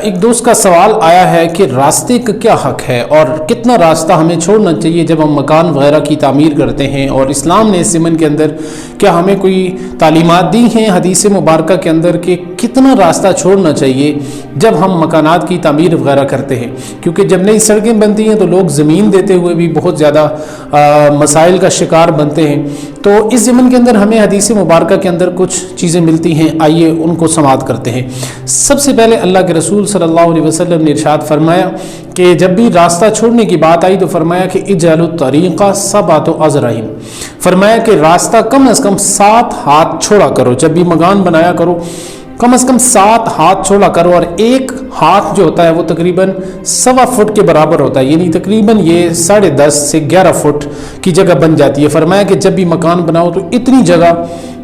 ایک دوست کا سوال آیا ہے کہ راستے کا کیا حق ہے اور کتنا راستہ ہمیں چھوڑنا چاہیے جب ہم مکان وغیرہ کی تعمیر کرتے ہیں، اور اسلام نے اس ضمن کے اندر کیا ہمیں کوئی تعلیمات دی ہیں حدیث مبارکہ کے اندر کہ کتنا راستہ چھوڑنا چاہیے جب ہم مکانات کی تعمیر وغیرہ کرتے ہیں، کیونکہ جب نئی سڑکیں بنتی ہیں تو لوگ زمین دیتے ہوئے بھی بہت زیادہ مسائل کا شکار بنتے ہیں۔ تو اس ضمن کے اندر ہمیں حدیث مبارکہ کے اندر کچھ چیزیں ملتی ہیں، آئیے ان کو سماعت کرتے ہیں۔ سب سے پہلے اللہ کے رسول صلی اللہ علیہ وسلم نے ارشاد فرمایا کہ جب بھی راستہ چھوڑنے کی بات آئی تو فرمایا کہ اجعلوا الطریق سبعۃ اذرع، فرمایا کہ راستہ کم از کم 7 ہاتھ چھوڑا کرو، جب بھی مکان بنایا کرو کم از کم 7 ہاتھ چھوڑا کرو، اور ایک ہاتھ جو ہوتا ہے وہ تقریباً 1.25 فٹ کے برابر ہوتا ہے، یعنی تقریباً یہ 10.5 سے 11 فٹ کی جگہ بن جاتی ہے۔ فرمایا کہ جب بھی مکان بناؤ تو اتنی جگہ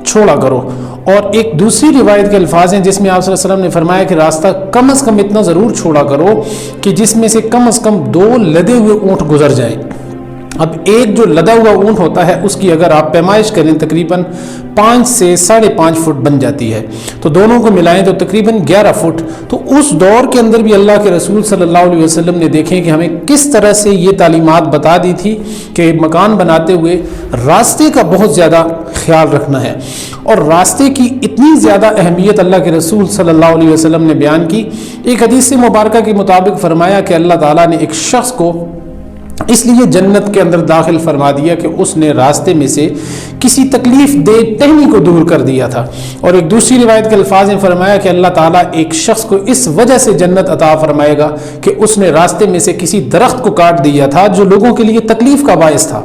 چھوڑا کرو۔ اور ایک دوسری روایت کے الفاظ ہیں جس میں آپ صلی اللہ علیہ وسلم نے فرمایا کہ راستہ کم از کم اتنا ضرور چھوڑا کرو کہ جس میں سے کم از کم 2 لدے ہوئے اونٹ گزر جائیں۔ اب ایک جو لدا ہوا اونٹ ہوتا ہے اس کی اگر آپ پیمائش کریں تقریباً 5 سے 5.5 فٹ بن جاتی ہے، تو دونوں کو ملائیں تو تقریباً 11 فٹ۔ تو اس دور کے اندر بھی اللہ کے رسول صلی اللہ علیہ وسلم نے دیکھیں کہ ہمیں کس طرح سے یہ تعلیمات بتا دی تھی کہ مکان بناتے ہوئے راستے کا بہت زیادہ خیال رکھنا ہے، اور راستے کی اتنی زیادہ اہمیت اللہ کے رسول صلی اللہ علیہ وسلم نے بیان کی۔ ایک حدیث مبارکہ کے مطابق فرمایا کہ اللہ تعالیٰ نے ایک شخص کو اس لیے جنت کے اندر داخل فرما دیا کہ اس نے راستے میں سے کسی تکلیف دہ ٹہنی کو دور کر دیا تھا، اور ایک دوسری روایت کے الفاظ نے فرمایا کہ اللہ تعالیٰ ایک شخص کو اس وجہ سے جنت عطا فرمائے گا کہ اس نے راستے میں سے کسی درخت کو کاٹ دیا تھا جو لوگوں کے لیے تکلیف کا باعث تھا۔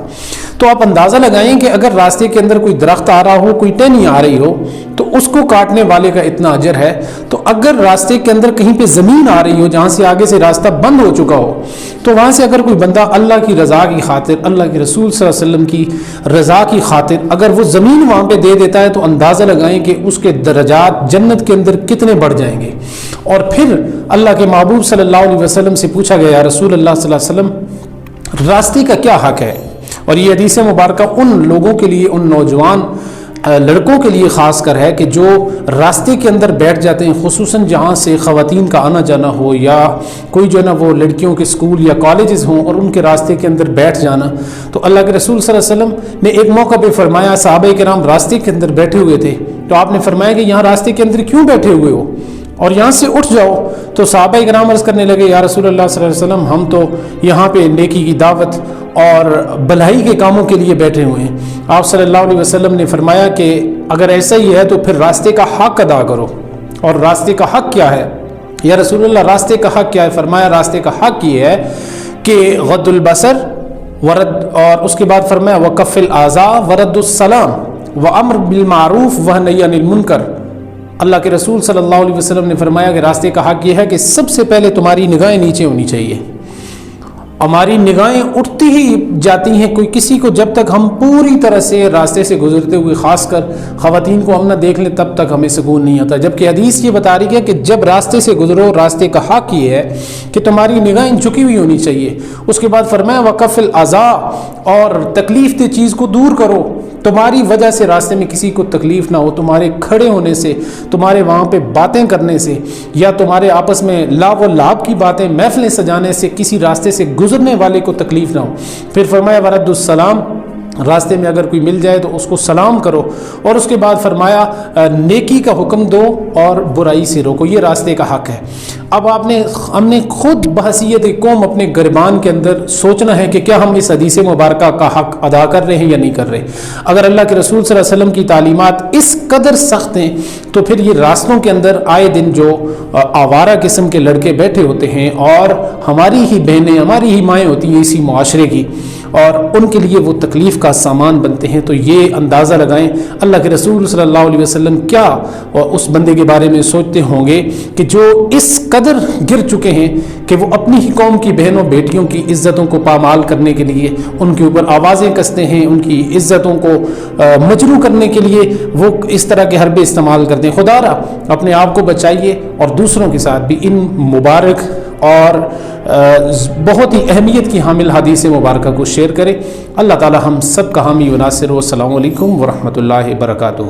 تو آپ اندازہ لگائیں کہ اگر راستے کے اندر کوئی درخت آ رہا ہو، کوئی ٹہنی آ رہی ہو، تو اس کو کاٹنے والے کا اتنا اجر ہے، تو اگر راستے کے اندر کہیں پہ زمین آ رہی ہو جہاں سے آگے سے راستہ بند ہو چکا ہو، تو وہاں سے اگر کوئی بندہ اللہ کی رضا کی خاطر، اللہ کے رسول صلی اللہ علیہ وسلم کی رضا کی خاطر اگر وہ زمین وہاں پہ دے دیتا ہے تو اندازہ لگائیں کہ اس کے درجات جنت کے اندر کتنے بڑھ جائیں گے۔ اور پھر اللہ کے محبوب صلی اللہ علیہ وسلم سے پوچھا گیا، یا رسول اللہ صلی اللہ علیہ وسلم راستے کا کیا حق ہے؟ اور یہ حدیث مبارکہ ان لوگوں کے لیے، ان نوجوان لڑکوں کے لیے خاص کر ہے کہ جو راستے کے اندر بیٹھ جاتے ہیں، خصوصاً جہاں سے خواتین کا آنا جانا ہو، یا کوئی جو ہے نا وہ لڑکیوں کے اسکول یا کالجز ہوں اور ان کے راستے کے اندر بیٹھ جانا۔ تو اللہ کے رسول صلی اللہ علیہ وسلم نے ایک موقع پہ فرمایا، صحابہ کرام راستے کے اندر بیٹھے ہوئے تھے، تو آپ نے فرمایا کہ یہاں راستے کے اندر کیوں بیٹھے ہوئے ہو، اور یہاں سے اٹھ جاؤ۔ تو صحابہ کرام عرض کرنے لگے، یا رسول اللہ صلی اللہ علیہ وسلم ہم تو یہاں پہ نیکی کی دعوت اور بھلائی کے کاموں کے لیے بیٹھے ہوئے ہیں۔ آپ صلی اللہ علیہ وسلم نے فرمایا کہ اگر ایسا ہی ہے تو پھر راستے کا حق ادا کرو۔ اور راستے کا حق کیا ہے؟ یا رسول اللہ راستے کا حق کیا ہے؟ فرمایا راستے کا حق یہ ہے کہ غض البصر ورد، اور اس کے بعد فرمایا وکف الاذى ورد السلام وامر بالمعروف ونہی عن المنکر۔ اللہ کے رسول صلی اللہ علیہ وسلم نے فرمایا کہ راستے کا حق یہ ہے کہ سب سے پہلے تمہاری نگاہیں نیچے ہونی چاہیے۔ ہماری نگاہیں اٹھتی ہی جاتی ہیں، کوئی کسی کو جب تک ہم پوری طرح سے راستے سے گزرتے ہوئے، خاص کر خواتین کو ہم نہ دیکھ لیں تب تک ہمیں سکون نہیں آتا، جبکہ حدیث یہ بتا رہی ہے کہ جب راستے سے گزرو، راستے کا حق یہ ہے کہ تمہاری نگاہیں جھکی ہوئی ہونی چاہیے۔ اس کے بعد فرمایا وقف الاذى، اور تکلیف دہ چیز کو دور کرو۔ تمہاری وجہ سے راستے میں کسی کو تکلیف نہ ہو، تمہارے کھڑے ہونے سے، تمہارے وہاں پہ باتیں کرنے سے، یا تمہارے آپس میں لاو و لعب کی باتیں، محفلیں سجانے سے کسی راستے سے گزرنے والے کو تکلیف نہ ہو۔ پھر فرمایا ورد السلام، راستے میں اگر کوئی مل جائے تو اس کو سلام کرو۔ اور اس کے بعد فرمایا نیکی کا حکم دو اور برائی سے روکو، یہ راستے کا حق ہے۔ اب ہم نے خود بحیثیت قوم اپنے گربان کے اندر سوچنا ہے کہ کیا ہم اس حدیث مبارکہ کا حق ادا کر رہے ہیں یا نہیں کر رہے۔ اگر اللہ کے رسول صلی اللہ علیہ وسلم کی تعلیمات اس قدر سخت ہیں تو پھر یہ راستوں کے اندر آئے دن جو آوارہ قسم کے لڑکے بیٹھے ہوتے ہیں، اور ہماری ہی بہنیں، ہماری ہی مائیں ہوتی ہیں اسی معاشرے کی، اور ان کے لیے وہ تکلیف کا سامان بنتے ہیں۔ تو یہ اندازہ لگائیں اللہ کے رسول صلی اللہ علیہ وسلم کیا اس بندے کے بارے میں سوچتے ہوں گے کہ جو اس قدر گر چکے ہیں کہ وہ اپنی ہی قوم کی بہنوں بیٹیوں کی عزتوں کو پامال کرنے کے لیے ان کے اوپر آوازیں کستے ہیں، ان کی عزتوں کو مجروح کرنے کے لیے وہ اس طرح کے حربے استعمال کرتے ہیں۔ خدا را اپنے آپ کو بچائیے اور دوسروں کے ساتھ بھی ان مبارک اور بہت ہی اہمیت کی حامل حدیث مبارکہ کو شیئر کریں۔ اللہ تعالی ہم سب کا حامی و ناصر۔ والسلام علیکم ورحمۃ اللہ وبرکاتہ۔